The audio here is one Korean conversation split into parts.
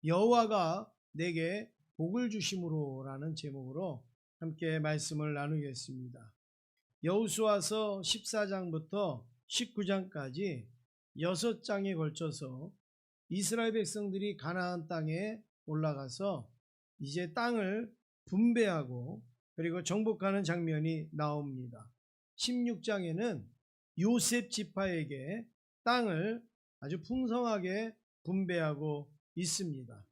여호와가 내게 복을 주심으로라는 제목으로 함께 말씀을 나누겠습니다. 여호수아서 14장부터 19장까지 6장에 걸쳐서 이스라엘 백성들이 가나안 땅에 올라가서 이제 땅을 분배하고 그리고 정복하는 장면이 나옵니다. 16장에는 요셉 지파에게 땅을 아주 풍성하게 분배하고 있습니다.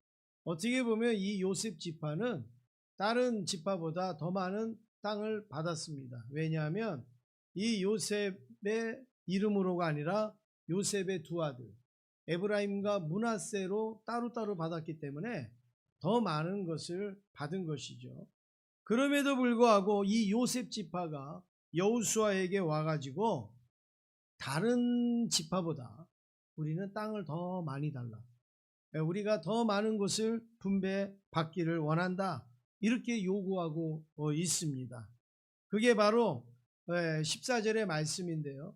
어떻게 보면 이 요셉 지파는 다른 지파보다 더 많은 땅을 받았습니다. 왜냐하면 이 요셉의 이름으로가 아니라 요셉의 두 아들 에브라임과 므낫세로 따로따로 받았기 때문에 더 많은 것을 받은 것이죠. 그럼에도 불구하고 이 요셉 지파가 여호수아에게 와가지고 다른 지파보다 우리는 땅을 더 많이 달라, 우리가 더 많은 것을 분배받기를 원한다, 이렇게 요구하고 있습니다. 그게 바로 14절의 말씀인데요.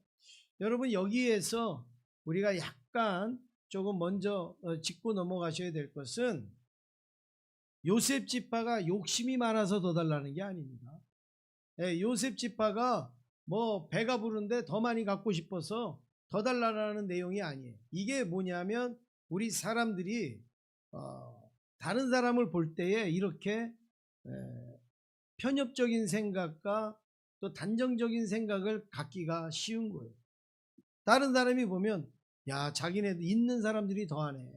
여러분, 여기에서 우리가 약간 조금 먼저 짚고 넘어가셔야 될 것은 요셉 지파가 욕심이 많아서 더 달라는 게 아닙니다. 요셉 지파가 뭐 배가 부른데 더 많이 갖고 싶어서 더 달라는 내용이 아니에요. 이게 뭐냐면 우리 사람들이 다른 사람을 볼 때에 이렇게 편협적인 생각과 또 단정적인 생각을 갖기가 쉬운 거예요. 다른 사람이 보면 야, 자기네들 있는 사람들이 더하네,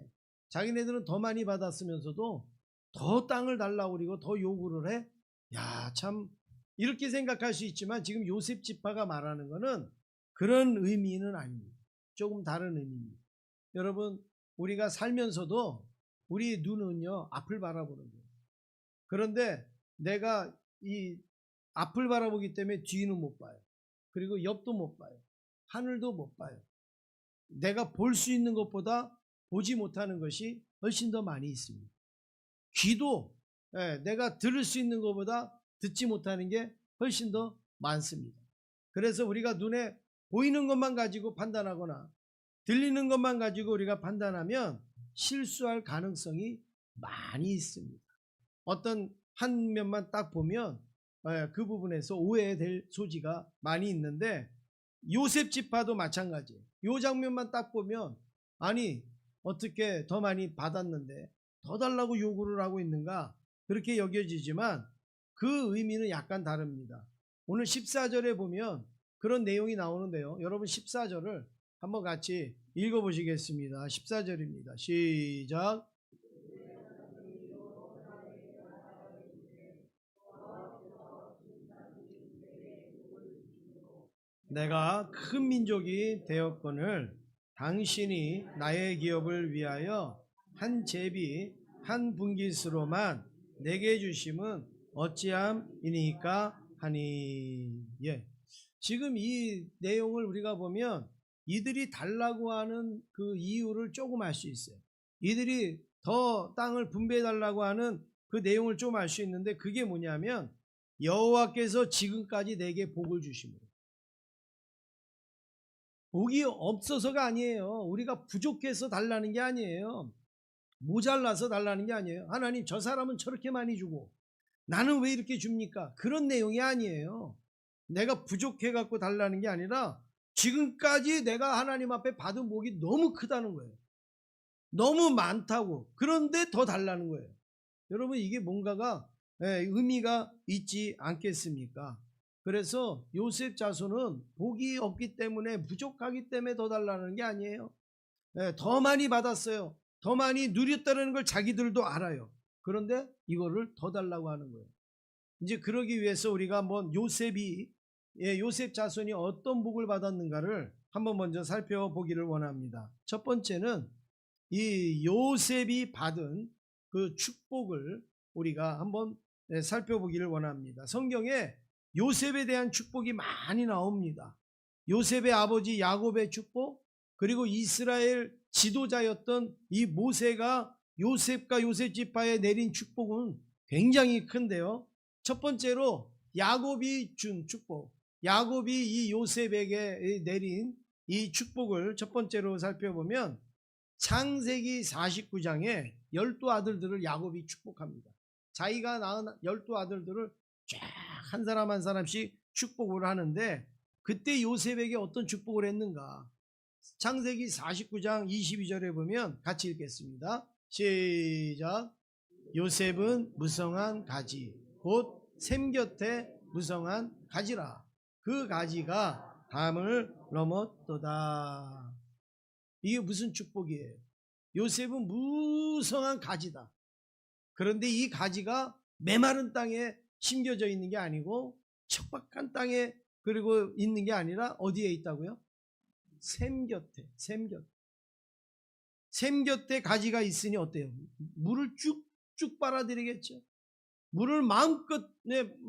자기네들은 더 많이 받았으면서도 더 땅을 달라고 그리고 더 요구를 해. 야, 참, 이렇게 생각할 수 있지만 지금 요셉 지파가 말하는 거는 그런 의미는 아닙니다. 조금 다른 의미입니다. 여러분, 우리가 살면서도 우리 눈은요, 앞을 바라보는 거예요. 그런데 내가 이 앞을 바라보기 때문에 뒤는 못 봐요. 그리고 옆도 못 봐요. 하늘도 못 봐요. 내가 볼 수 있는 것보다 보지 못하는 것이 훨씬 더 많이 있습니다. 귀도 내가 들을 수 있는 것보다 듣지 못하는 게 훨씬 더 많습니다. 그래서 우리가 눈에 보이는 것만 가지고 판단하거나 들리는 것만 가지고 우리가 판단하면 실수할 가능성이 많이 있습니다. 어떤 한 면만 딱 보면 그 부분에서 오해될 소지가 많이 있는데 요셉 지파도 마찬가지예요. 이 장면만 딱 보면 아니, 어떻게 더 많이 받았는데 더 달라고 요구를 하고 있는가, 그렇게 여겨지지만 그 의미는 약간 다릅니다. 오늘 14절에 보면 그런 내용이 나오는데요. 여러분, 14절을 한번 같이 읽어보시겠습니다. 14절입니다. 시작. 내가 큰 민족이 되었거늘 당신이 나의 기업을 위하여 한 제비 한 분깃으로만 내게 주심은 어찌함이니까 하니. 지금 이 내용을 우리가 보면 이들이 달라고 하는 그 이유를 조금 알 수 있어요. 이들이 더 땅을 분배해 달라고 하는 그 내용을 좀 알 수 있는데, 그게 뭐냐면 여호와께서 지금까지 내게 복을 주심으로. 복이 없어서가 아니에요. 우리가 부족해서 달라는 게 아니에요. 모자라서 달라는 게 아니에요. 하나님, 저 사람은 저렇게 많이 주고 나는 왜 이렇게 줍니까? 그런 내용이 아니에요. 내가 부족해 갖고 달라는 게 아니라 지금까지 내가 하나님 앞에 받은 복이 너무 크다는 거예요. 너무 많다고. 그런데 더 달라는 거예요. 여러분, 이게 뭔가가 의미가 있지 않겠습니까? 그래서 요셉 자손은 복이 없기 때문에, 부족하기 때문에 더 달라는 게 아니에요. 더 많이 받았어요. 더 많이 누렸다는 걸 자기들도 알아요. 그런데 이거를 더 달라고 하는 거예요. 이제 그러기 위해서 우리가 한번 요셉 자손이 어떤 복을 받았는가를 한번 먼저 살펴보기를 원합니다. 첫 번째는 이 요셉이 받은 그 축복을 우리가 한번 살펴보기를 원합니다. 성경에 요셉에 대한 축복이 많이 나옵니다. 요셉의 아버지 야곱의 축복, 그리고 이스라엘 지도자였던 이 모세가 요셉과 요셉 지파에 내린 축복은 굉장히 큰데요. 첫 번째로 야곱이 준 축복, 야곱이 이 요셉에게 내린 이 축복을 첫 번째로 살펴보면 창세기 49장에 12아들들을 야곱이 축복합니다. 자기가 낳은 12아들들을 쫙 한 사람 한 사람씩 축복을 하는데, 그때 요셉에게 어떤 축복을 했는가? 창세기 49장 22절에 보면 같이 읽겠습니다. 시작. 요셉은 무성한 가지 곧 샘 곁에 무성한 가지라. 그 가지가 담을 넘었도다. 이게 무슨 축복이에요? 요셉은 무성한 가지다. 그런데 이 가지가 메마른 땅에 심겨져 있는 게 아니고 척박한 땅에 그리고 있는 게 아니라 어디에 있다고요? 샘 곁에. 샘 곁에 가지가 있으니 어때요? 물을 쭉쭉 빨아들이겠죠. 물을 마음껏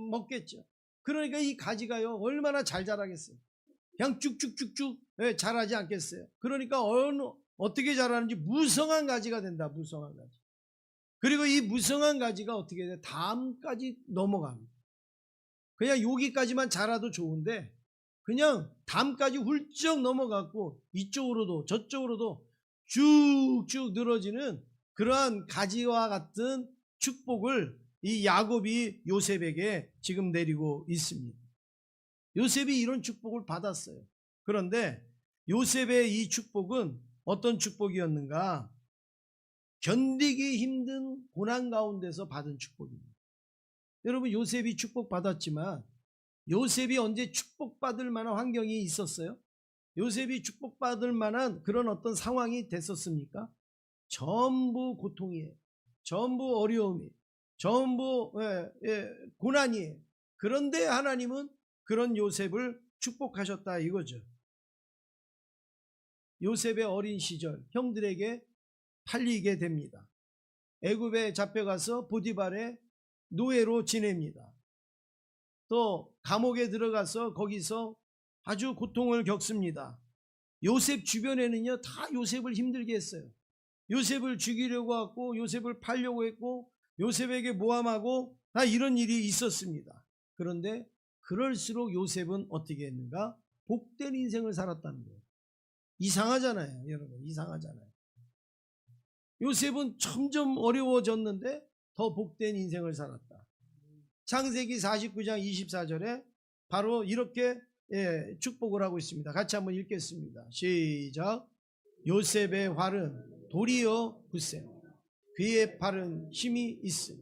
먹겠죠. 그러니까 이 가지가요 얼마나 잘 자라겠어요. 그냥 쭉쭉쭉쭉 자라지 않겠어요. 그러니까 어떻게 자라는지 무성한 가지가 된다. 무성한 가지. 그리고 이 무성한 가지가 어떻게 돼? 다음까지 넘어갑니다. 그냥 여기까지만 자라도 좋은데 그냥 담까지 훌쩍 넘어갔고 이쪽으로도 저쪽으로도 쭉쭉 늘어지는 그러한 가지와 같은 축복을 이 야곱이 요셉에게 지금 내리고 있습니다. 요셉이 이런 축복을 받았어요. 그런데 요셉의 이 축복은 어떤 축복이었는가? 견디기 힘든 고난 가운데서 받은 축복입니다. 여러분, 요셉이 축복받았지만 요셉이 언제 축복받을 만한 환경이 있었어요? 요셉이 축복받을 만한 그런 어떤 상황이 됐었습니까? 전부 고통이에요. 전부 어려움이에요. 전부 고난이에요. 그런데 하나님은 그런 요셉을 축복하셨다 이거죠. 요셉의 어린 시절 형들에게 팔리게 됩니다. 애굽에 잡혀가서 보디발의 노예로 지냅니다. 또 감옥에 들어가서 거기서 아주 고통을 겪습니다. 요셉 주변에는요 다 요셉을 힘들게 했어요. 요셉을 죽이려고 하고 요셉을 팔려고 했고 요셉에게 모함하고 다 이런 일이 있었습니다. 그런데 그럴수록 요셉은 어떻게 했는가? 복된 인생을 살았다는 거예요. 이상하잖아요, 여러분. 이상하잖아요. 요셉은 점점 어려워졌는데 더 복된 인생을 살았다. 창세기 49장 24절에 바로 이렇게 축복을 하고 있습니다. 같이 한번 읽겠습니다. 시작. 요셉의 활은 돌이요 굳세 그의 팔은 힘이 있음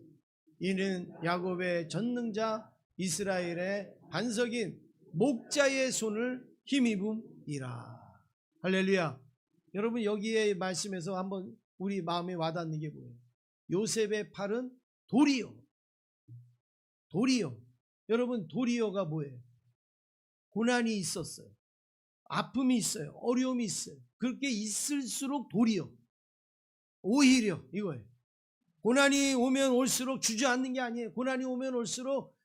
이는 야곱의 전능자 이스라엘의 반석인 목자의 손을 힘입음이라. 할렐루야. 여러분, 여기에 말씀에서 한번 우리 마음에 와닿는 게 뭐예요? 요셉의 팔은 돌이요. 여러분, 돌이요가 뭐예요? 고난이 있었어요. 아픔이 있어요. 어려움이 있어요. 그렇게 있을수록 돌이요. 오히려 이거예요. 고난이 오면 올수록 주저앉는 게 아니에요. 고난이 오면 올수록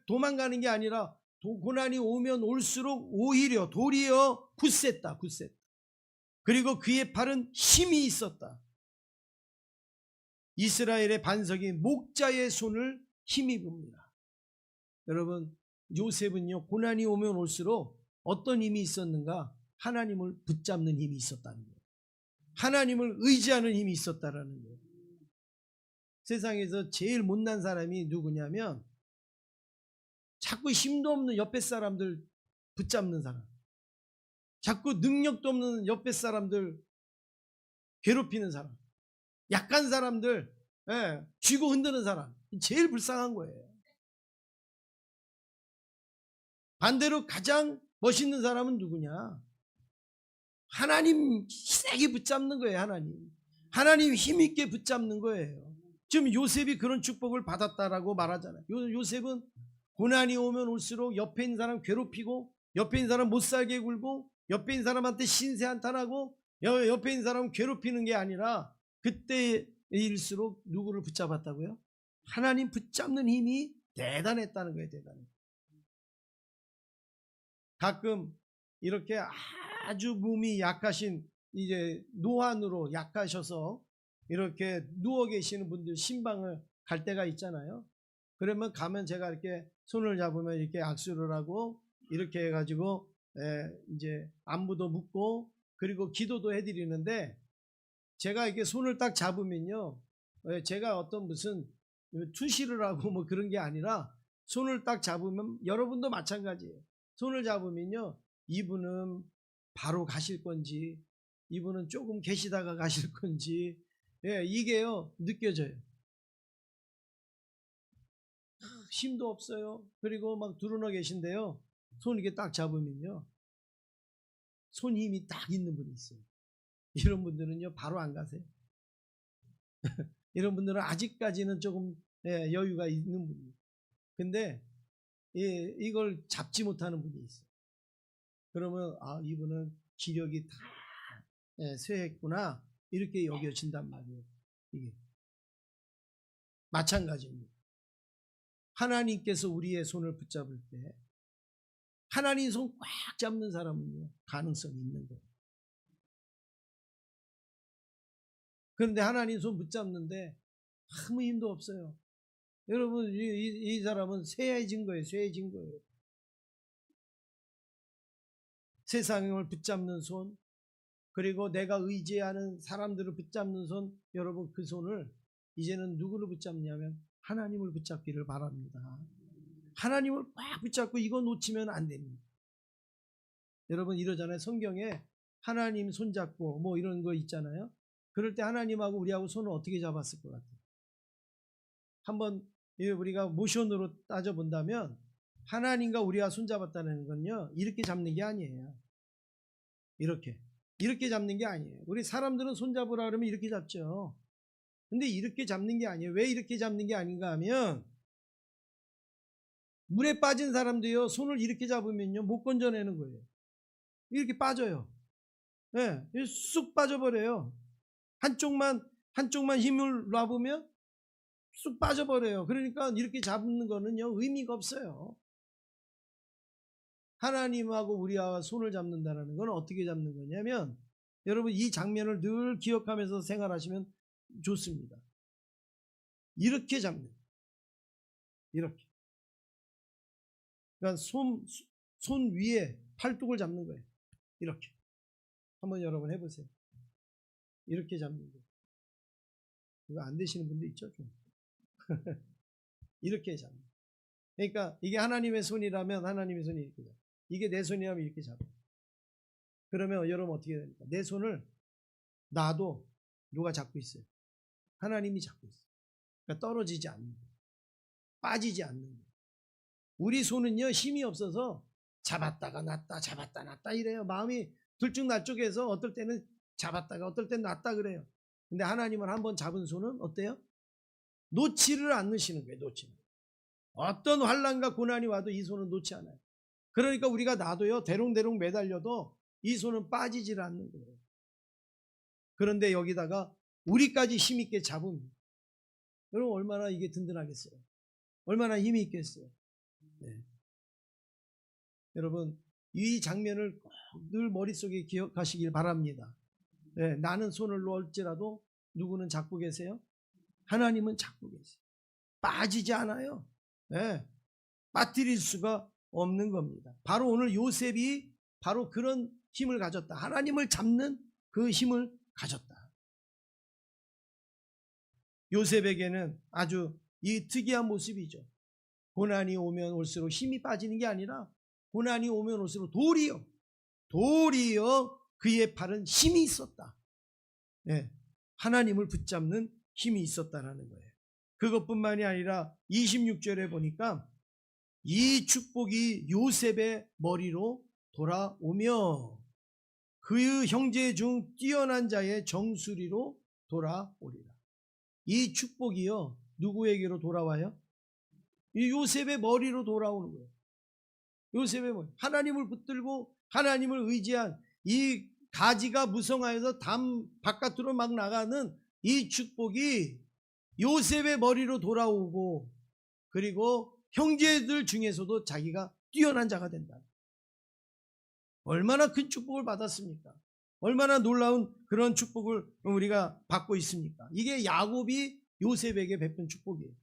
도망가는 게 아니라 고난이 오면 올수록 오히려 도리어 굳셌다. 그리고 그의 팔은 힘이 있었다. 이스라엘의 반석인 목자의 손을 힘입습니다. 여러분, 요셉은요 고난이 오면 올수록 어떤 힘이 있었는가? 하나님을 붙잡는 힘이 있었다는 거예요. 하나님을 의지하는 힘이 있었다라는 거예요. 세상에서 제일 못난 사람이 누구냐면 자꾸 힘도 없는 옆에 사람들 붙잡는 사람, 자꾸 능력도 없는 옆에 사람들 괴롭히는 사람, 약한 사람들 쥐고 흔드는 사람, 제일 불쌍한 거예요. 반대로 가장 멋있는 사람은 누구냐? 하나님 세게 붙잡는 거예요. 하나님 힘있게 붙잡는 거예요. 지금 요셉이 그런 축복을 받았다라고 말하잖아요. 요셉은 고난이 오면 올수록 옆에 있는 사람 괴롭히고 옆에 있는 사람 못살게 굴고 옆에 있는 사람한테 신세 한탄하고 옆에 있는 사람 괴롭히는 게 아니라 그때일수록 누구를 붙잡았다고요? 하나님 붙잡는 힘이 대단했다는 거예요. 대단해. 가끔 이렇게 아주 몸이 약하신 이제 노환으로 약하셔서 이렇게 누워 계시는 분들 신방을 갈 때가 있잖아요. 그러면 가면 제가 이렇게 손을 잡으면 이렇게 악수를 하고 이렇게 해가지고 이제 안부도 묻고 그리고 기도도 해드리는데 제가 이렇게 손을 딱 잡으면요, 제가 어떤 무슨 투시를 하고 뭐 그런 게 아니라 손을 딱 잡으면 여러분도 마찬가지예요. 손을 잡으면요, 이분은 바로 가실 건지 이분은 조금 계시다가 가실 건지, 이게요 느껴져요. 힘도 없어요. 그리고 막 드러나 계신데요, 손 이렇게 딱 잡으면요, 손 힘이 딱 있는 분이 있어요. 이런 분들은요 바로 안 가세요. 이런 분들은 아직까지는 조금 여유가 있는 분이에요. 근데 이걸 잡지 못하는 분이 있어요. 그러면 이분은 기력이 다 쇠했구나 이렇게 여겨진단 말이에요. 이게 마찬가지입니다. 하나님께서 우리의 손을 붙잡을 때 하나님 손 꽉 잡는 사람은요 가능성이 있는 거예요. 그런데 하나님 손 붙잡는데 아무 힘도 없어요. 여러분 이 사람은 쇠해진 거예요. 쇠해진 거예요. 세상을 붙잡는 손, 그리고 내가 의지하는 사람들을 붙잡는 손, 여러분 그 손을 이제는 누구를 붙잡냐면 하나님을 붙잡기를 바랍니다. 하나님을 꽉 붙잡고 이거 놓치면 안 됩니다. 여러분 이러잖아요. 성경에 하나님 손잡고 뭐 이런 거 있잖아요. 그럴 때 하나님하고 우리하고 손을 어떻게 잡았을 것 같아요? 한번 우리가 모션으로 따져본다면 하나님과 우리가 손잡았다는 건요 이렇게 잡는 게 아니에요. 이렇게 잡는 게 아니에요. 우리 사람들은 손잡으라 그러면 이렇게 잡죠. 근데 이렇게 잡는 게 아니에요. 왜 이렇게 잡는 게 아닌가 하면 물에 빠진 사람도요 손을 이렇게 잡으면요 못 건져내는 거예요. 이렇게 빠져요. 쑥 빠져버려요. 한쪽만 힘을 놔보면 쑥 빠져버려요. 그러니까 이렇게 잡는 거는요 의미가 없어요. 하나님하고 우리와 손을 잡는다는 건 어떻게 잡는 거냐면, 여러분 이 장면을 늘 기억하면서 생활하시면 좋습니다. 이렇게 잡는, 이렇게. 그러니까 손 위에 팔뚝을 잡는 거예요. 이렇게. 한번 여러분 해보세요. 이렇게 잡는 거예요. 이거 안 되시는 분도 있죠, 좀. 이렇게 잡는 거예요. 그러니까 이게 하나님의 손이라면 하나님의 손이 이렇게 잡아요. 이게 내 손이라면 이렇게 잡아요. 그러면 여러분 어떻게 됩니까? 내 손을 놔도 누가 잡고 있어요? 하나님이 잡고 있어요. 그러니까 떨어지지 않는 거예요. 빠지지 않는 거예요. 우리 손은요 힘이 없어서 잡았다가 놨다 잡았다 놨다 이래요. 마음이 들쭉날쭉해서 어떨 때는 잡았다가 어떨 때는 놨다 그래요. 근데 하나님은 한번 잡은 손은 어때요? 놓지를 않으시는 거예요. 놓지는. 어떤 환난과 고난이 와도 이 손은 놓지 않아요. 그러니까 우리가 놔도요 대롱대롱 매달려도 이 손은 빠지질 않는 거예요. 그런데 여기다가 우리까지 힘있게 잡으면 여러분 얼마나 이게 든든하겠어요. 얼마나 힘이 있겠어요. 여러분 이 장면을 늘 머릿속에 기억하시길 바랍니다. 나는 손을 놓을지라도 누구는 잡고 계세요? 하나님은 잡고 계세요. 빠지지 않아요. 빠뜨릴 수가 없는 겁니다. 바로 오늘 요셉이 바로 그런 힘을 가졌다. 하나님을 잡는 그 힘을 가졌다. 요셉에게는 아주 이 특이한 모습이죠. 고난이 오면 올수록 힘이 빠지는 게 아니라 고난이 오면 올수록 도리어 그의 팔은 힘이 있었다. 하나님을 붙잡는 힘이 있었다라는 거예요. 그것뿐만이 아니라 26절에 보니까 이 축복이 요셉의 머리로 돌아오며 그 형제 중 뛰어난 자의 정수리로 돌아오리라. 이 축복이요 누구에게로 돌아와요? 이 요셉의 머리로 돌아오는 거예요. 요셉의 머리. 하나님을 붙들고 하나님을 의지한 이 가지가 무성하여서 담 바깥으로 막 나가는 이 축복이 요셉의 머리로 돌아오고, 그리고 형제들 중에서도 자기가 뛰어난 자가 된다. 얼마나 큰 축복을 받았습니까? 얼마나 놀라운 그런 축복을 우리가 받고 있습니까? 이게 야곱이 요셉에게 베푼 축복이에요.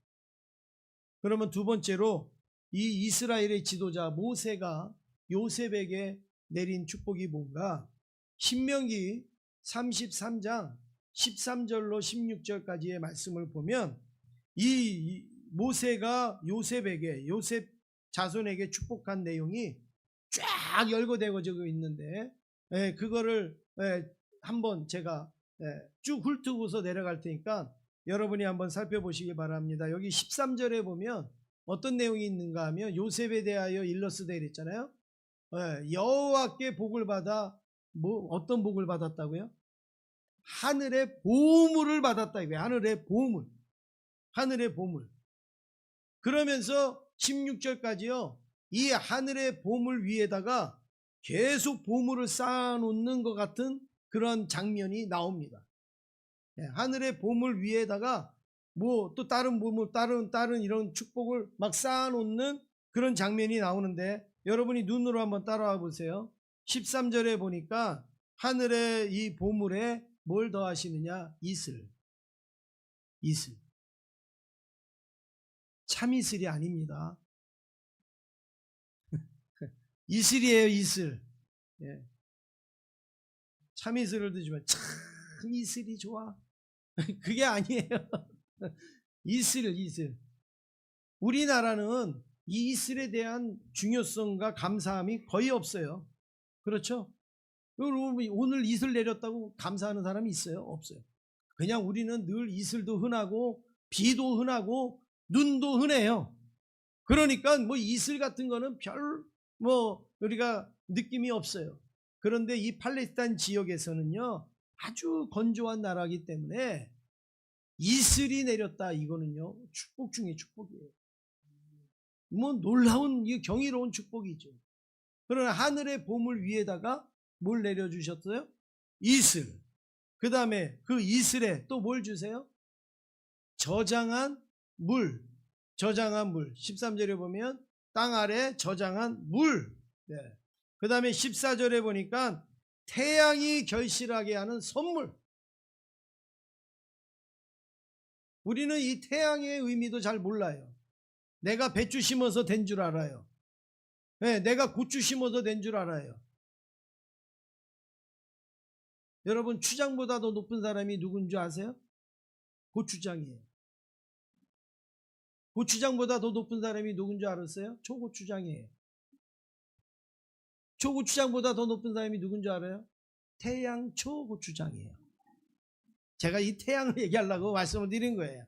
그러면 두 번째로 이 이스라엘의 지도자 모세가 요셉에게 내린 축복이 뭔가? 신명기 33장 13절로 16절까지의 말씀을 보면 이 모세가 요셉 자손에게 축복한 내용이 쫙 열거되어지고 있는데, 그거를 한번 제가 쭉 훑고서 내려갈 테니까 여러분이 한번 살펴보시기 바랍니다. 여기 13절에 보면 어떤 내용이 있는가 하면 요셉에 대하여 일러스되 이랬잖아요. 여호와께 복을 받아, 어떤 복을 받았다고요? 하늘의 보물을 받았다 이거예요. 하늘의 보물. 그러면서 16절까지요. 이 하늘의 보물 위에다가 계속 보물을 쌓아놓는 것 같은 그런 장면이 나옵니다. 하늘의 보물 위에다가 뭐 또 다른 보물, 다른 이런 축복을 막 쌓아놓는 그런 장면이 나오는데, 여러분이 눈으로 한번 따라와 보세요. 13절에 보니까 하늘의 이 보물에 뭘 더하시느냐? 이슬. 참이슬이 아닙니다. 이슬이에요, 이슬. 참이슬을 드시면 참 이슬이 좋아. 그게 아니에요. 이슬. 우리나라는 이 이슬에 대한 중요성과 감사함이 거의 없어요. 그렇죠? 오늘 이슬 내렸다고 감사하는 사람이 있어요? 없어요. 그냥 우리는 늘 이슬도 흔하고 비도 흔하고 눈도 흔해요. 그러니까 뭐 이슬 같은 거는 별 우리가 느낌이 없어요. 그런데 이 팔레스타인 지역에서는요, 아주 건조한 나라이기 때문에 이슬이 내렸다, 이거는요 축복 중에 축복이에요. 뭐 놀라운, 경이로운 축복이죠. 그러나 하늘의 보물 위에다가 뭘 내려주셨어요? 이슬. 그 다음에 그 이슬에 또 뭘 주세요? 저장한 물. 13절에 보면 땅 아래 저장한 물. 그 다음에 14절에 보니까 태양이 결실하게 하는 선물. 우리는 이 태양의 의미도 잘 몰라요. 내가 배추 심어서 된 줄 알아요. 내가 고추 심어서 된 줄 알아요. 여러분, 추장보다 더 높은 사람이 누군 줄 아세요? 고추장이에요. 고추장보다 더 높은 사람이 누군 줄 알았어요? 초고추장이에요. 초고추장보다 더 높은 사람이 누군 줄 알아요? 태양 초고추장이에요. 제가 이 태양을 얘기하려고 말씀을 드린 거예요.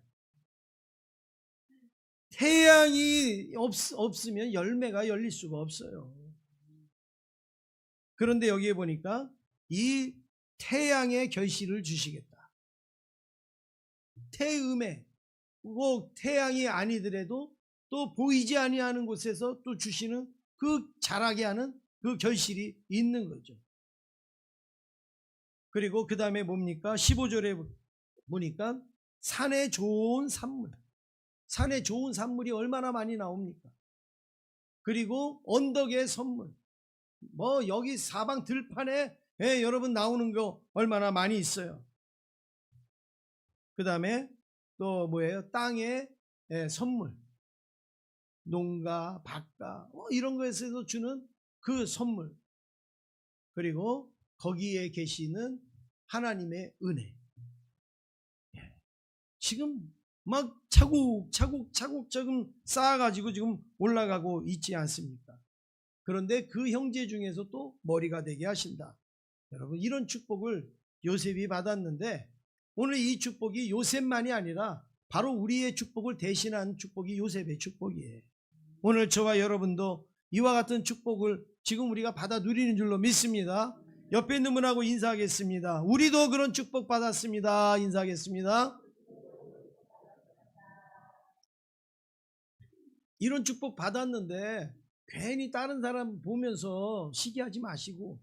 태양이 없으면 열매가 열릴 수가 없어요. 그런데 여기에 보니까 이 태양의 결실을 주시겠다. 태음에, 태양이 아니더라도 또 보이지 아니하는 곳에서 또 주시는 그 자라게 하는 그 결실이 있는 거죠. 그리고 그 다음에 뭡니까? 15절에 보니까 산에 좋은 산물이 얼마나 많이 나옵니까? 그리고 언덕의 선물, 여기 사방 들판에 여러분 나오는 거 얼마나 많이 있어요. 그 다음에 또 뭐예요? 땅의 선물, 농가, 밭가 이런 거에서 주는 그 선물, 그리고 거기에 계시는 하나님의 은혜. 지금 막 차곡차곡 지금 쌓아가지고 지금 올라가고 있지 않습니까? 그런데 그 형제 중에서 또 머리가 되게 하신다. 여러분, 이런 축복을 요셉이 받았는데, 오늘 이 축복이 요셉만이 아니라 바로 우리의 축복을 대신한 축복이 요셉의 축복이에요. 오늘 저와 여러분도 이와 같은 축복을 지금 우리가 받아 누리는 줄로 믿습니다. 옆에 있는 분하고 인사하겠습니다. 우리도 그런 축복 받았습니다. 인사하겠습니다. 이런 축복 받았는데 괜히 다른 사람 보면서 시기하지 마시고,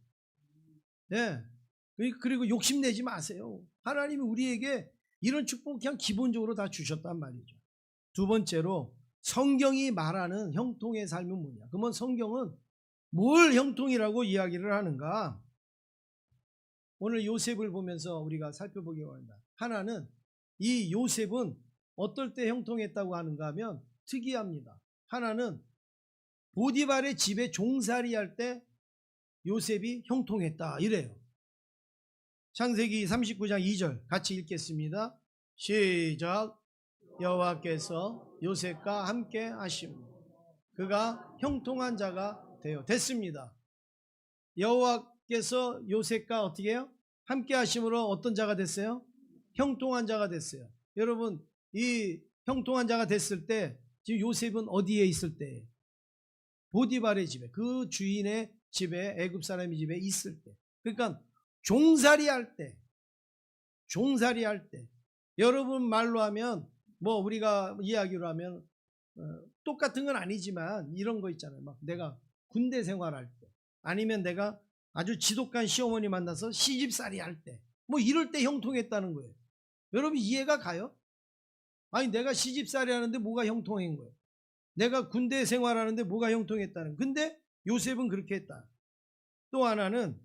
그리고 욕심내지 마세요. 하나님이 우리에게 이런 축복 그냥 기본적으로 다 주셨단 말이죠. 두 번째로, 성경이 말하는 형통의 삶은 뭐냐? 그러면 성경은 뭘 형통이라고 이야기를 하는가? 오늘 요셉을 보면서 우리가 살펴보기 원합니다. 하나는, 이 요셉은 어떨 때 형통했다고 하는가 하면 특이합니다. 하나는 보디발의 집에 종살이 할 때 요셉이 형통했다 이래요. 창세기 39장 2절 같이 읽겠습니다. 시작. 여호와께서 요셉과 함께 하심으로 그가 형통한 자가 되어 됐습니다. 여호와께서 요셉과 어떻게 해요? 함께 하심으로 어떤 자가 됐어요? 형통한 자가 됐어요. 여러분, 이 형통한 자가 됐을 때 지금 요셉은 어디에 있을 때? 보디발의 집에, 그 주인의 집에, 애굽 사람의 집에 있을 때, 그러니까 종살이 할 때, 여러분 말로 하면 뭐 우리가 이야기로 하면 똑같은 건 아니지만 이런 거 있잖아요. 막 내가 군대 생활할 때, 아니면 내가 아주 지독한 시어머니 만나서 시집살이 할 때, 뭐 이럴 때 형통했다는 거예요. 여러분 이해가 가요? 아니 내가 시집살이 하는데 뭐가 형통한 거예요? 내가 군대 생활하는데 뭐가 형통했다는 거예요? 근데 요셉은 그렇게 했다. 또 하나는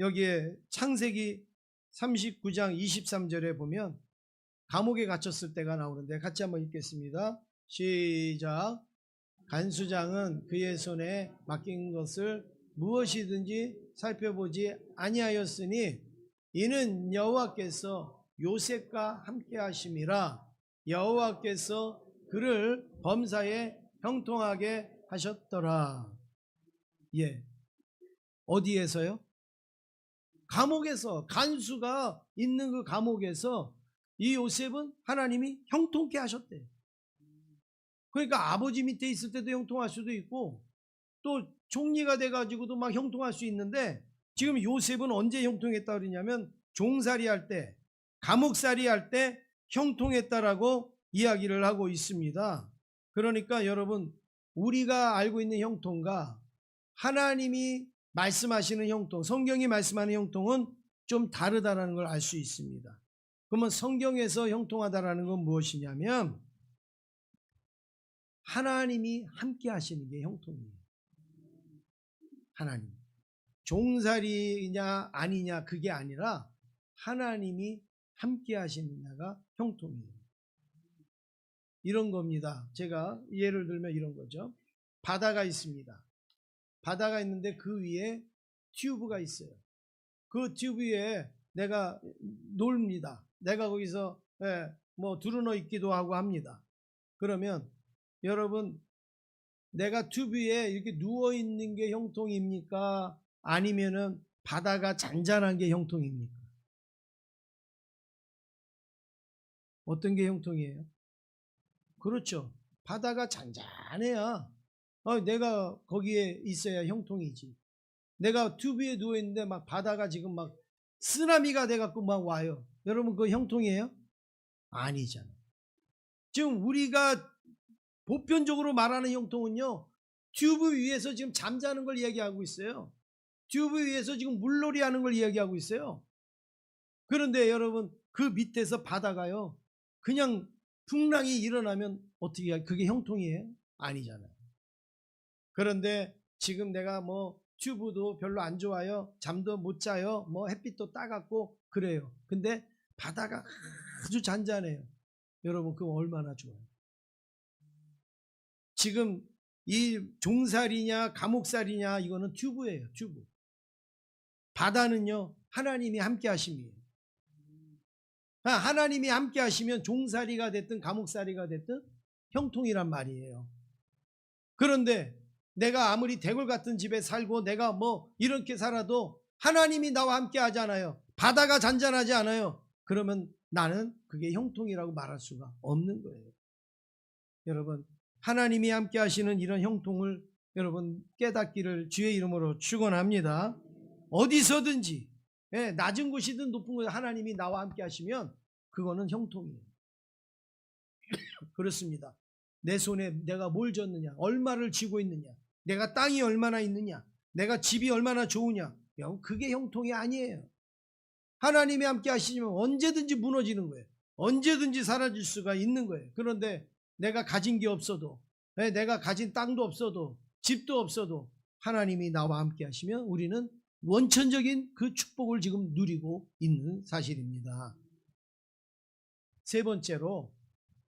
여기에 창세기 39장 23절에 보면 감옥에 갇혔을 때가 나오는데 같이 한번 읽겠습니다. 시작. 간수장은 그의 손에 맡긴 것을 무엇이든지 살펴보지 아니하였으니 이는 여호와께서 요셉과 함께 하심이라. 여호와께서 그를 범사에 형통하게 하셨더라. 예. 어디에서요? 감옥에서, 간수가 있는 그 감옥에서 이 요셉은 하나님이 형통케 하셨대요. 그러니까 아버지 밑에 있을 때도 형통할 수도 있고 또 총리가 돼가지고도 막 형통할 수 있는데, 지금 요셉은 언제 형통했다 그러냐면 종살이 할 때, 감옥살이 할 때 형통했다라고 이야기를 하고 있습니다. 그러니까 여러분, 우리가 알고 있는 형통과 하나님이 말씀하시는 형통, 성경이 말씀하는 형통은 좀 다르다는 걸 알 수 있습니다. 그러면 성경에서 형통하다라는 건 무엇이냐면 하나님이 함께 하시는 게 형통이에요. 하나님. 종살이냐 아니냐 그게 아니라 하나님이 함께 하시느냐가 형통이에요. 이런 겁니다. 제가 예를 들면 이런 거죠. 바다가 있습니다. 바다가 있는데 그 위에 튜브가 있어요. 그 튜브 위에 내가 놉니다. 내가 거기서 뭐 두루너 있기도 하고 합니다. 그러면 여러분, 내가 튜브 위에 이렇게 누워 있는 게 형통입니까? 아니면은 바다가 잔잔한 게 형통입니까? 어떤 게 형통이에요? 그렇죠. 바다가 잔잔해야 내가 거기에 있어야 형통이지. 내가 튜브에 누워 있는데 막 바다가 지금 막 쓰나미가 돼갖고 막 와요. 여러분 그거 형통이에요? 아니잖아요. 지금 우리가 보편적으로 말하는 형통은요, 튜브 위에서 지금 잠자는 걸 이야기하고 있어요. 튜브 위에서 지금 물놀이 하는 걸 이야기하고 있어요. 그런데 여러분, 그 밑에서 바다가요, 그냥 풍랑이 일어나면 어떻게 해요? 그게 형통이에요? 아니잖아요. 그런데 지금 내가 뭐 튜브도 별로 안 좋아요. 잠도 못 자요. 뭐 햇빛도 따갑고 그래요. 근데 바다가 아주 잔잔해요. 여러분 그거 얼마나 좋아요. 지금 이 종살이냐 감옥살이냐 이거는 튜브예요. 튜브. 바다는요 하나님이 함께 하심이에요. 하나님이 함께 하시면 종살이가 됐든 감옥살이가 됐든 형통이란 말이에요. 그런데 내가 아무리 대궐 같은 집에 살고 내가 뭐 이렇게 살아도 하나님이 나와 함께 하잖아요. 바다가 잔잔하지 않아요. 그러면 나는 그게 형통이라고 말할 수가 없는 거예요. 여러분, 하나님이 함께 하시는 이런 형통을 여러분 깨닫기를 주의 이름으로 축원합니다. 어디서든지 낮은 곳이든 높은 곳 하나님이 나와 함께 하시면 그거는 형통이에요. 그렇습니다. 내 손에 내가 뭘 졌느냐, 얼마를 쥐고 있느냐, 내가 땅이 얼마나 있느냐, 내가 집이 얼마나 좋으냐, 그게 형통이 아니에요. 하나님이 함께 하시면 언제든지 무너지는 거예요. 언제든지 사라질 수가 있는 거예요. 그런데 내가 가진 게 없어도, 내가 가진 땅도 없어도, 집도 없어도 하나님이 나와 함께 하시면 우리는 원천적인 그 축복을 지금 누리고 있는 사실입니다. 세 번째로,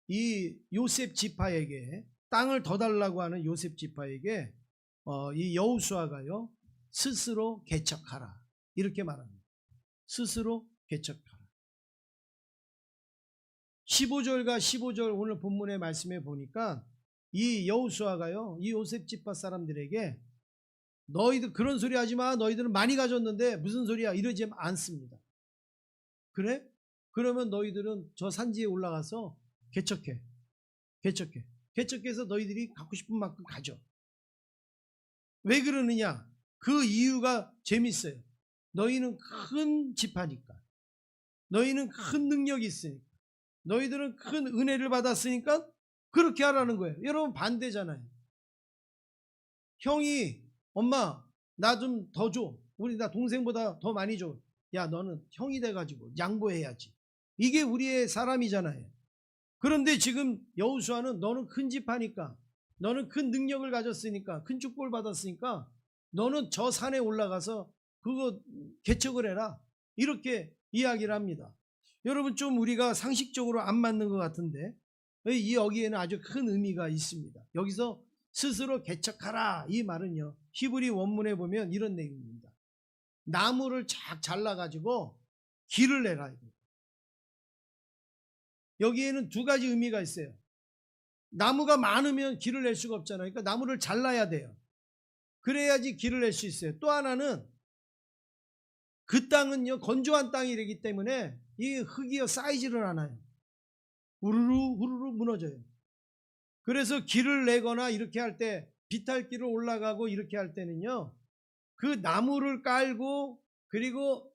이 요셉 지파에게 땅을 더 달라고 하는 요셉 지파에게 이 여호수아가요 스스로 개척하라 이렇게 말합니다. 스스로 개척하라. 15절과 15절 오늘 본문의 말씀에 보니까 이 여호수아가요, 이 요셉 지파 사람들에게 너희들 그런 소리 하지 마. 너희들은 많이 가졌는데 무슨 소리야? 이러지 않습니다. 그래? 그러면 너희들은 저 산지에 올라가서 개척해. 개척해서 너희들이 갖고 싶은 만큼 가져. 왜 그러느냐? 그 이유가 재밌어요. 너희는 큰 지파니까. 너희는 큰 능력이 있으니까. 너희들은 큰 은혜를 받았으니까 그렇게 하라는 거예요. 여러분 반대잖아요. 형이 엄마 나 좀 더 줘. 우리 나 동생보다 더 많이 줘. 야 너는 형이 돼가지고 양보해야지. 이게 우리의 사람이잖아요. 그런데 지금 여호수아는 너는 큰 지파니까, 너는 큰 능력을 가졌으니까, 큰 축복을 받았으니까 너는 저 산에 올라가서 그거 개척을 해라. 이렇게 이야기를 합니다. 여러분 좀 우리가 상식적으로 안 맞는 것 같은데 여기에는 아주 큰 의미가 있습니다. 여기서 스스로 개척하라 이 말은요, 히브리 원문에 보면 이런 내용입니다. 나무를 쫙 잘라가지고 길을 내라. 여기에는 두 가지 의미가 있어요. 나무가 많으면 길을 낼 수가 없잖아요. 그러니까 나무를 잘라야 돼요. 그래야지 길을 낼 수 있어요. 또 하나는 그 땅은요 건조한 땅이기 때문에 이 흙이요 쌓이지를 않아요. 우르르 무너져요. 그래서 길을 내거나 이렇게 할 때 비탈길을 올라가고 이렇게 할 때는요 그 나무를 깔고 그리고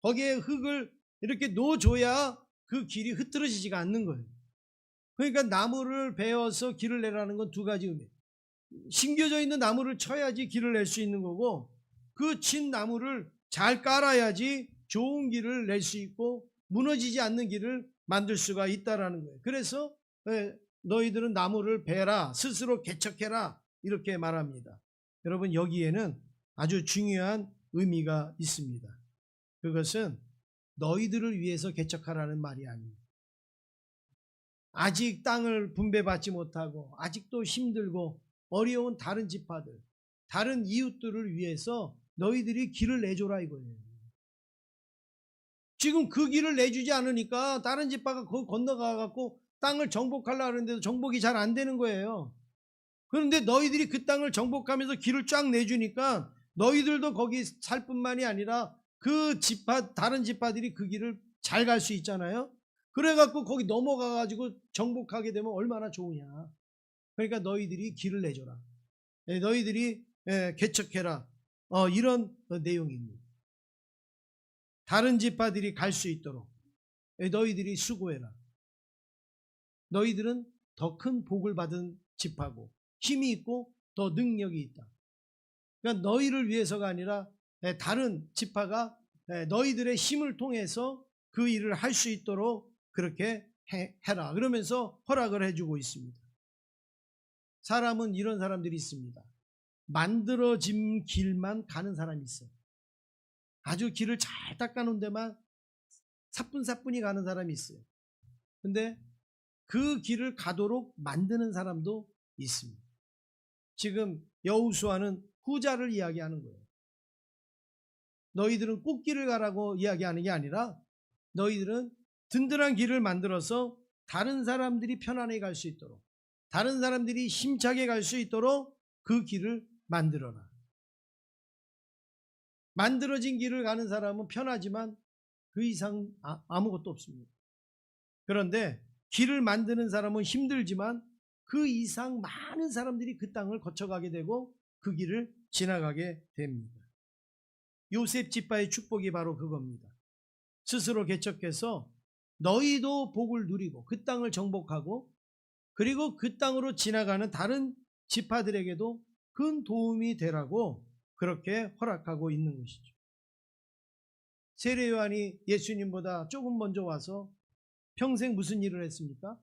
거기에 흙을 이렇게 놓아줘야 그 길이 흐트러지지가 않는 거예요. 그러니까 나무를 베어서 길을 내라는 건 두 가지 의미. 심겨져 있는 나무를 쳐야지 길을 낼 수 있는 거고, 그 친 나무를 잘 깔아야지 좋은 길을 낼 수 있고 무너지지 않는 길을 만들 수가 있다라는 거예요. 그래서 너희들은 나무를 베라, 스스로 개척해라 이렇게 말합니다. 여러분 여기에는 아주 중요한 의미가 있습니다. 그것은 너희들을 위해서 개척하라는 말이 아닙니다. 아직 땅을 분배받지 못하고 아직도 힘들고 어려운 다른 지파들, 다른 이웃들을 위해서 너희들이 길을 내줘라 이거예요. 지금 그 길을 내주지 않으니까 다른 지파가 거기 건너가 갖고 땅을 정복하려고 하는데도 정복이 잘 안 되는 거예요. 그런데 너희들이 그 땅을 정복하면서 길을 쫙 내주니까 너희들도 거기 살 뿐만이 아니라 그 지파, 다른 지파들이 그 길을 잘 갈 수 있잖아요. 그래갖고 거기 넘어가가지고 정복하게 되면 얼마나 좋으냐. 그러니까 너희들이 길을 내줘라. 너희들이 개척해라. 이런 내용입니다. 다른 지파들이 갈 수 있도록 너희들이 수고해라. 너희들은 더 큰 복을 받은 지파고 힘이 있고 더 능력이 있다. 그러니까 너희를 위해서가 아니라 다른 지파가 너희들의 힘을 통해서 그 일을 할 수 있도록 그렇게 해라. 그러면서 허락을 해주고 있습니다. 사람은 이런 사람들이 있습니다. 만들어진 길만 가는 사람이 있어요. 아주 길을 잘 닦아놓은 데만 사뿐사뿐히 가는 사람이 있어요. 근데 그 길을 가도록 만드는 사람도 있습니다. 지금 여호수아는 후자를 이야기하는 거예요. 너희들은 꽃길을 가라고 이야기하는 게 아니라 너희들은 든든한 길을 만들어서 다른 사람들이 편안하게 갈 수 있도록, 다른 사람들이 힘차게 갈 수 있도록 그 길을 만들어라. 만들어진 길을 가는 사람은 편하지만 그 이상 아무것도 없습니다. 그런데 길을 만드는 사람은 힘들지만 그 이상 많은 사람들이 그 땅을 거쳐가게 되고 그 길을 지나가게 됩니다. 요셉 지파의 축복이 바로 그겁니다. 스스로 개척해서 너희도 복을 누리고 그 땅을 정복하고 그리고 그 땅으로 지나가는 다른 지파들에게도 큰 도움이 되라고 그렇게 허락하고 있는 것이죠. 세례 요한이 예수님보다 조금 먼저 와서 평생 무슨 일을 했습니까?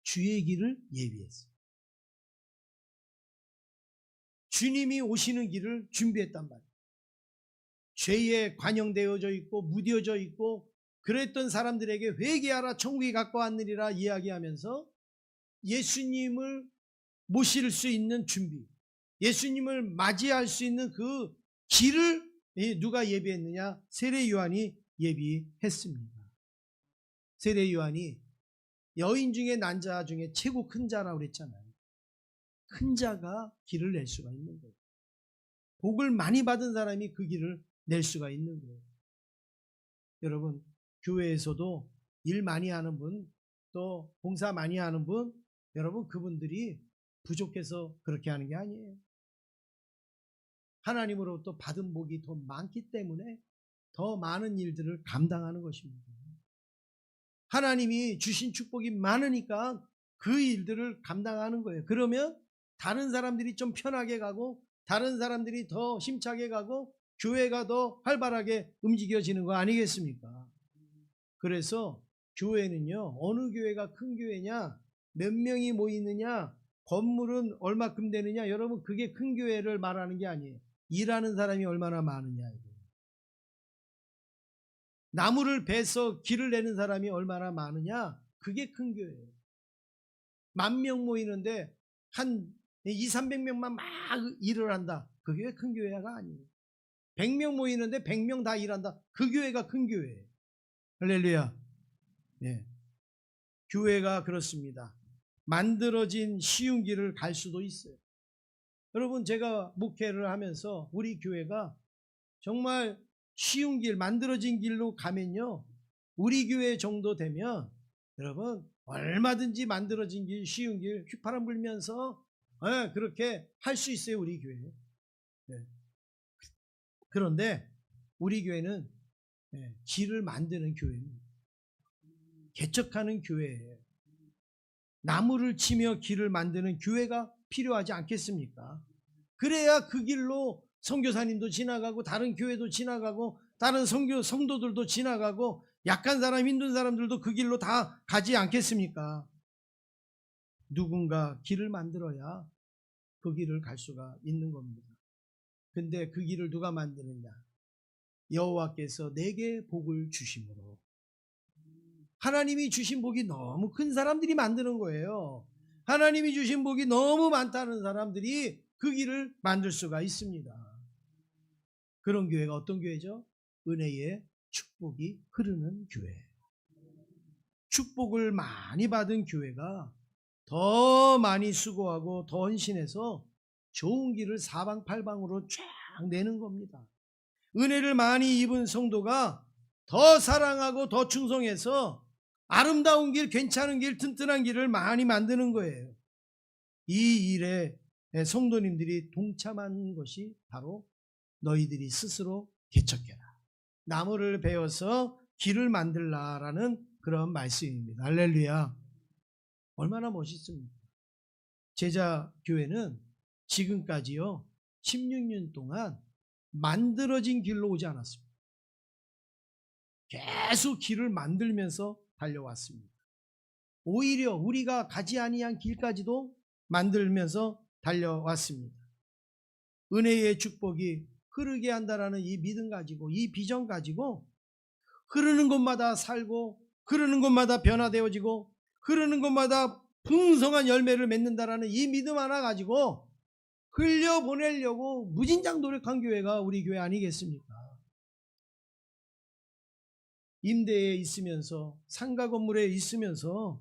주의 길을 예비했어요. 주님이 오시는 길을 준비했단 말이에요. 죄에 관영되어져 있고 무뎌져 있고 그랬던 사람들에게 회개하라 천국이 가까웠느니라 이야기하면서 예수님을 모실 수 있는 준비, 예수님을 맞이할 수 있는 그 길을 누가 예비했느냐? 세례 요한이 예비했습니다. 세례 요한이 여인 중에 난 자 중에 최고 큰 자라고 그랬잖아요. 큰 자가 길을 낼 수가 있는 거예요. 복을 많이 받은 사람이 그 길을 낼 수가 있는 거예요. 여러분, 교회에서도 일 많이 하는 분, 또 봉사 많이 하는 분, 여러분 그분들이 부족해서 그렇게 하는 게 아니에요. 하나님으로부터 받은 복이 더 많기 때문에 더 많은 일들을 감당하는 것입니다. 하나님이 주신 축복이 많으니까 그 일들을 감당하는 거예요. 그러면 다른 사람들이 좀 편하게 가고 다른 사람들이 더 힘차게 가고 교회가 더 활발하게 움직여지는 거 아니겠습니까? 그래서 교회는요, 어느 교회가 큰 교회냐, 몇 명이 모이느냐, 건물은 얼마큼 되느냐, 여러분 그게 큰 교회를 말하는 게 아니에요. 일하는 사람이 얼마나 많으냐. 나무를 베서 길을 내는 사람이 얼마나 많으냐, 그게 큰 교회예요. 10,000명 모이는데 한 200~300명만 막 일을 한다, 그게 큰 교회가 아니에요. 100명 모이는데 100명 다 일한다, 그 교회가 큰 교회예요. 할렐루야. 네. 교회가 그렇습니다. 만들어진 쉬운 길을 갈 수도 있어요. 여러분, 제가 목회를 하면서 우리 교회가 정말 쉬운 길, 만들어진 길로 가면요, 우리 교회 정도 되면 여러분 얼마든지 만들어진 길, 쉬운 길 휘파람 불면서 그렇게 할 수 있어요, 우리 교회. 네. 그런데 우리 교회는 길을 만드는 교회입니다. 개척하는 교회예요. 나무를 치며 길을 만드는 교회가 필요하지 않겠습니까? 그래야 그 길로 선교사님도 지나가고 다른 교회도 지나가고 다른 성도들도 지나가고 약한 사람, 힘든 사람들도 그 길로 다 가지 않겠습니까? 누군가 길을 만들어야 그 길을 갈 수가 있는 겁니다. 근데 그 길을 누가 만드느냐? 여호와께서 내게 복을 주심으로. 하나님이 주신 복이 너무 큰 사람들이 만드는 거예요. 하나님이 주신 복이 너무 많다는 사람들이 그 길을 만들 수가 있습니다. 그런 교회가 어떤 교회죠? 은혜의 축복이 흐르는 교회. 축복을 많이 받은 교회가 더 많이 수고하고 더 헌신해서 좋은 길을 사방팔방으로 쫙 내는 겁니다. 은혜를 많이 입은 성도가 더 사랑하고 더 충성해서 아름다운 길, 괜찮은 길, 튼튼한 길을 많이 만드는 거예요. 이 일에 성도님들이 동참한 것이 바로 너희들이 스스로 개척해라, 나무를 베어서 길을 만들라라는 그런 말씀입니다. 할렐루야. 얼마나 멋있습니까? 제자교회는 지금까지요 16년 동안 만들어진 길로 오지 않았습니다. 계속 길을 만들면서 달려왔습니다. 오히려 우리가 가지 아니한 길까지도 만들면서 달려왔습니다. 은혜의 축복이 흐르게 한다라는 이 믿음 가지고, 이 비전 가지고 흐르는 곳마다 살고 흐르는 곳마다 변화되어지고 흐르는 곳마다 풍성한 열매를 맺는다라는 이 믿음 하나 가지고 흘려보내려고 무진장 노력한 교회가 우리 교회 아니겠습니까? 임대에 있으면서 상가 건물에 있으면서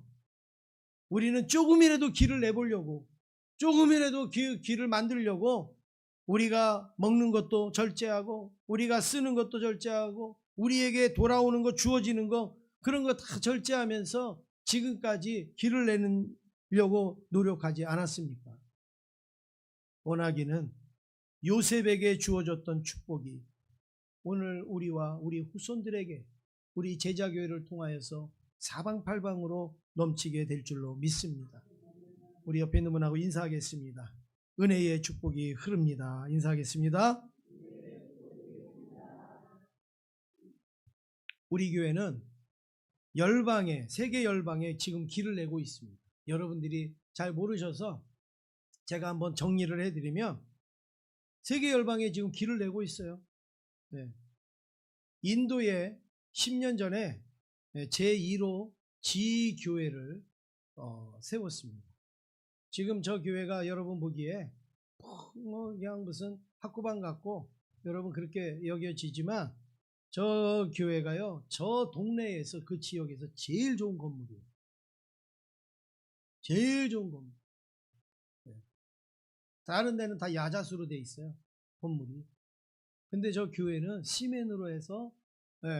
우리는 조금이라도 길을 내보려고, 조금이라도 길을 만들려고 우리가 먹는 것도 절제하고 우리가 쓰는 것도 절제하고 우리에게 돌아오는 것, 주어지는 것, 그런 거 다 절제하면서 지금까지 길을 내려고 노력하지 않았습니까? 원하기는 요셉에게 주어졌던 축복이 오늘 우리와 우리 후손들에게, 우리 제자교회를 통하여서 사방팔방으로 넘치게 될 줄로 믿습니다. 우리 옆에 있는 분하고 인사하겠습니다. 은혜의 축복이 흐릅니다. 인사하겠습니다. 우리 교회는 열방에, 세계 열방에 지금 길을 내고 있습니다. 여러분들이 잘 모르셔서 제가 한번 정리를 해드리면, 세계 열방에 지금 길을 내고 있어요. 네. 인도에 10년 전에 제1호 지교회를 세웠습니다. 지금 저 교회가 여러분 보기에 그냥 무슨 학구방 같고 여러분 그렇게 여겨지지만, 저 교회가요, 저 동네에서 그 지역에서 제일 좋은 건물이에요. 제일 좋은 건물. 네. 다른 데는 다 야자수로 돼 있어요, 건물이. 근데 저 교회는 시멘으로 해서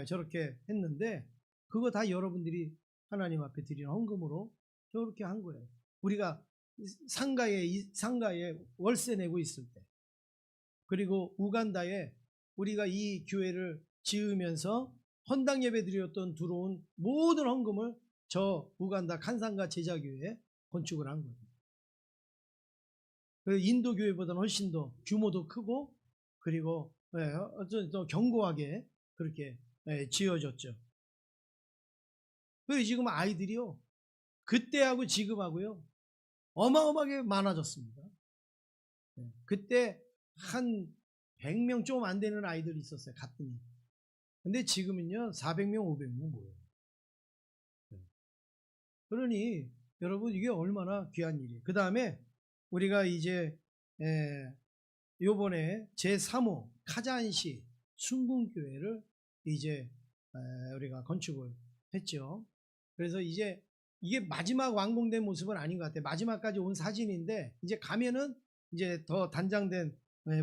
저렇게 했는데, 그거 다 여러분들이 하나님 앞에 드리는 헌금으로 저렇게 한 거예요. 우리가 상가에 월세 내고 있을 때, 그리고 우간다에 우리가 이 교회를 지으면서 헌당 예배 드렸던 들어온 모든 헌금을 저 우간다 칸상가 제자교회에 건축을 한 거예요. 인도 교회보다는 훨씬 더 규모도 크고, 그리고 더 견고하게 그렇게 지어졌죠. 그리고 지금 아이들이요, 그때하고 지금하고요 어마어마하게 많아졌습니다. 그때 한 100명 좀 안 되는 아이들이 있었어요, 가뜩이. 근데 지금은요 400명 500명 모여요. 그러니 여러분, 이게 얼마나 귀한 일이에요. 그 다음에 우리가 이제 요번에 제3호 카잔시 순궁교회를 이제 우리가 건축을 했죠. 그래서 이제 이게 마지막 완공된 모습은 아닌 것 같아요. 마지막까지 온 사진인데, 이제 가면은 이제 더 단장된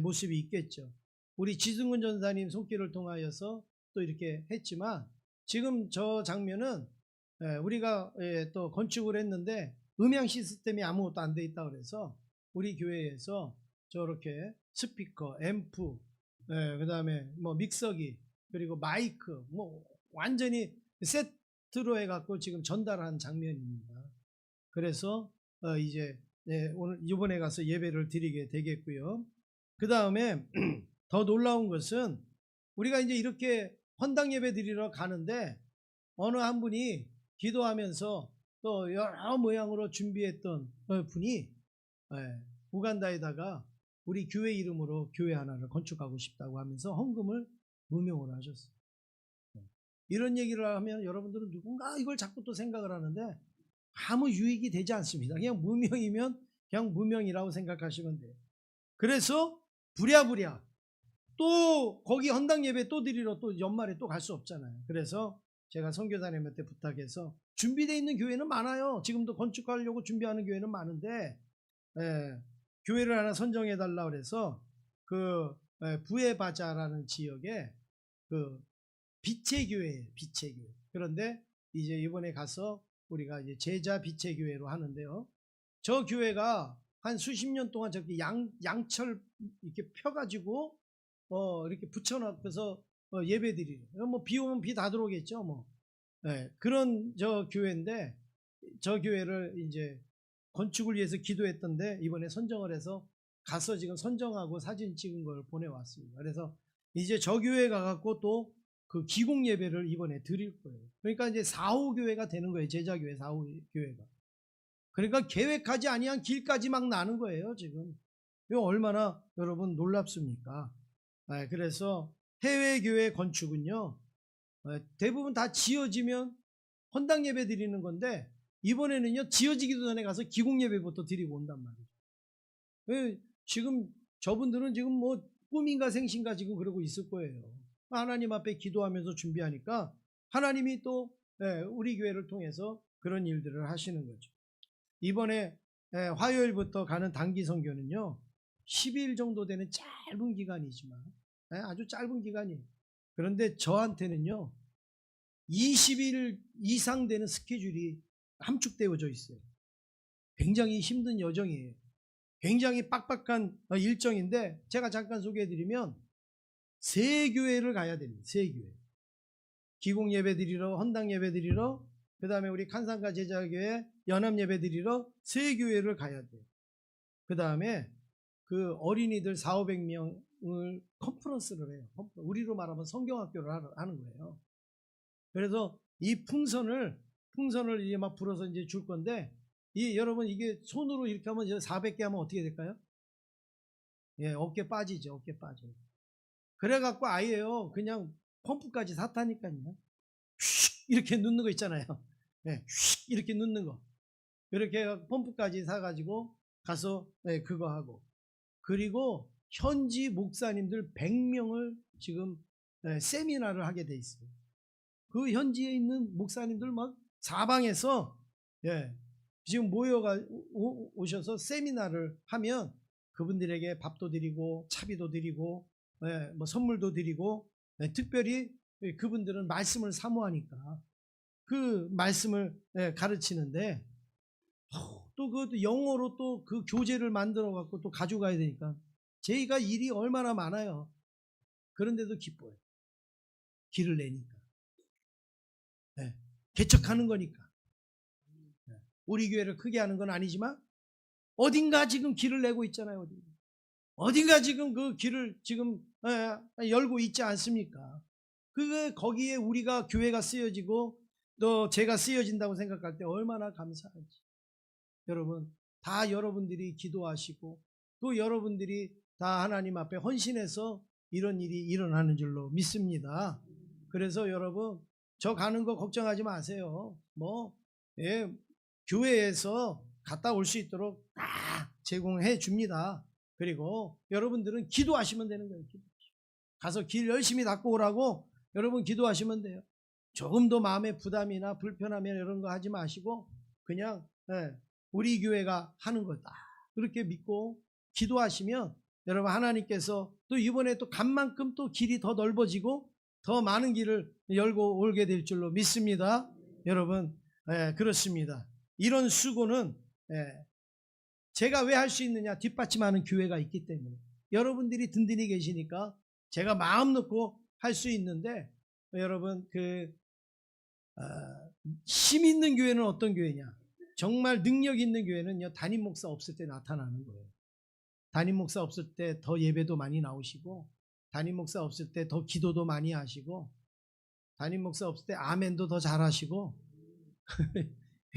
모습이 있겠죠. 우리 지승훈 전사님 손길을 통하여서 또 이렇게 했지만, 지금 저 장면은 우리가 또 건축을 했는데 음향 시스템이 아무것도 안 돼 있다 그래서 우리 교회에서 저렇게 스피커, 앰프, 그 다음에 뭐 믹서기, 그리고 마이크, 뭐 완전히 세트로 해갖고 지금 전달한 장면입니다. 그래서 이제 오늘 이번에 가서 예배를 드리게 되겠고요. 그 다음에 더 놀라운 것은, 우리가 이제 이렇게 헌당 예배 드리러 가는데 어느 한 분이 기도하면서 또 여러 모양으로 준비했던 분이 우간다에다가 우리 교회 이름으로 교회 하나를 건축하고 싶다고 하면서 헌금을 무명으로 하셨어요. 이런 얘기를 하면 여러분들은 누군가 이걸 자꾸 또 생각을 하는데, 아무 유익이 되지 않습니다. 그냥 무명이면 그냥 무명이라고 생각하시면 돼요. 그래서 부랴부랴 또 거기 헌당 예배 또 드리러 또 연말에 또 갈 수 없잖아요. 그래서 제가 선교사님한테 부탁해서, 준비되어 있는 교회는 많아요. 지금도 건축하려고 준비하는 교회는 많은데 교회를 하나 선정해 달라 그래서 그 부에바자라는 지역에 그 빛의 교회예요. 빛의 교회. 그런데 이제 이번에 가서 우리가 이제 제자 빛의 교회로 하는데요. 저 교회가 한 수십 년 동안 저렇게 양철 이렇게 펴가지고 이렇게 붙여놓고서 예배드리는, 뭐 비 오면 비 다 들어오겠죠, 뭐. 그런 저 교회인데, 저 교회를 이제 건축을 위해서 기도했던데 이번에 선정을 해서 가서 지금 선정하고 사진 찍은 걸 보내왔습니다. 그래서 이제 저 교회 가갖고 또 그 기공 예배를 이번에 드릴 거예요. 그러니까 이제 4호 교회가 되는 거예요. 제자교회 4호 교회가. 그러니까 계획하지 아니한 길까지 막 나는 거예요, 지금. 이거 얼마나 여러분 놀랍습니까? 그래서 해외교회 건축은요, 대부분 다 지어지면 헌당 예배 드리는 건데, 이번에는요 지어지기도 전에 가서 기공 예배부터 드리고 온단 말이에요. 지금 저분들은 지금 뭐 꿈인가 생신가 지금 그러고 있을 거예요. 하나님 앞에 기도하면서 준비하니까 하나님이 또 우리 교회를 통해서 그런 일들을 하시는 거죠. 이번에 화요일부터 가는 단기 선교는요 10일 정도 되는 짧은 기간이지만, 아주 짧은 기간이에요. 그런데 저한테는요 20일 이상 되는 스케줄이 함축되어져 있어요. 굉장히 힘든 여정이에요. 굉장히 빡빡한 일정인데, 제가 잠깐 소개해드리면 세 교회를 가야 됩니다. 세 교회. 기공 예배 드리러, 헌당 예배 드리러, 그 다음에 우리 칸상가 제자교회 연합 예배 드리러 세 교회를 가야 돼요. 그 다음에 그 어린이들 4,500명을 컨퍼런스를 해요. 우리로 말하면 성경학교를 하는 거예요. 그래서 이 풍선을 이제 막 불어서 이제 줄 건데, 여러분 이게 손으로 이렇게 하면 400개 하면 어떻게 될까요? 어깨 빠지죠. 어깨 빠져. 그래갖고 아예요. 그냥 펌프까지 샀다니까요. 휙 이렇게 넣는 거 있잖아요. 휙 이렇게 넣는 거. 이렇게 펌프까지 사가지고 가서 그거 하고, 그리고 현지 목사님들 100명을 지금 세미나를 하게 돼 있어요. 그 현지에 있는 목사님들 막 사방에서 지금 모여가 오셔서 세미나를 하면 그분들에게 밥도 드리고 차비도 드리고 뭐 선물도 드리고 특별히 그분들은 말씀을 사모하니까 그 말씀을 가르치는데 또 그 영어로 또 그 교재를 만들어 갖고 또 가져가야 되니까 저희가 일이 얼마나 많아요. 그런데도 기뻐요. 길을 내니까. 개척하는 거니까. 우리 교회를 크게 하는 건 아니지만 어딘가 지금 길을 내고 있잖아요. 어딘가 지금 그 길을 지금 열고 있지 않습니까? 거기에 우리가 교회가 쓰여지고 또 제가 쓰여진다고 생각할 때 얼마나 감사하지. 여러분, 다 여러분들이 기도하시고 또 여러분들이 다 하나님 앞에 헌신해서 이런 일이 일어나는 줄로 믿습니다. 그래서 여러분, 저 가는 거 걱정하지 마세요. 교회에서 갔다 올 수 있도록 다 제공해 줍니다. 그리고 여러분들은 기도하시면 되는 거예요. 가서 길 열심히 닦고 오라고 여러분 기도하시면 돼요. 조금도 마음에 부담이나 불편하면 이런 거 하지 마시고 그냥 우리 교회가 하는 거다. 그렇게 믿고 기도하시면 여러분 하나님께서 또 이번에 또 간 만큼 또 길이 더 넓어지고 더 많은 길을 열고 오게 될 줄로 믿습니다. 여러분 그렇습니다. 이런 수고는 제가 왜 할 수 있느냐? 뒷받침하는 교회가 있기 때문에 여러분들이 든든히 계시니까 제가 마음 놓고 할 수 있는데 여러분 힘 있는 교회는 어떤 교회냐? 정말 능력 있는 교회는요 담임 목사 없을 때 나타나는 거예요. 담임 목사 없을 때 더 예배도 많이 나오시고 담임 목사 없을 때 더 기도도 많이 하시고 담임 목사 없을 때 아멘도 더 잘하시고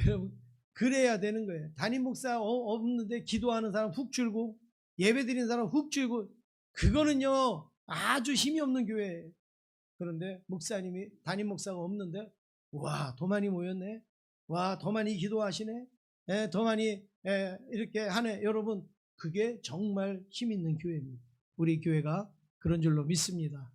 여러분 그래야 되는 거예요. 담임 목사 없는데 기도하는 사람 훅 줄고 예배 드리는 사람 훅 줄고 그거는요 아주 힘이 없는 교회예요. 그런데 목사님이 담임 목사가 없는데 와 더 많이 모였네. 와 더 많이 기도하시네. 더 많이 이렇게 하네. 여러분 그게 정말 힘 있는 교회입니다. 우리 교회가 그런 줄로 믿습니다.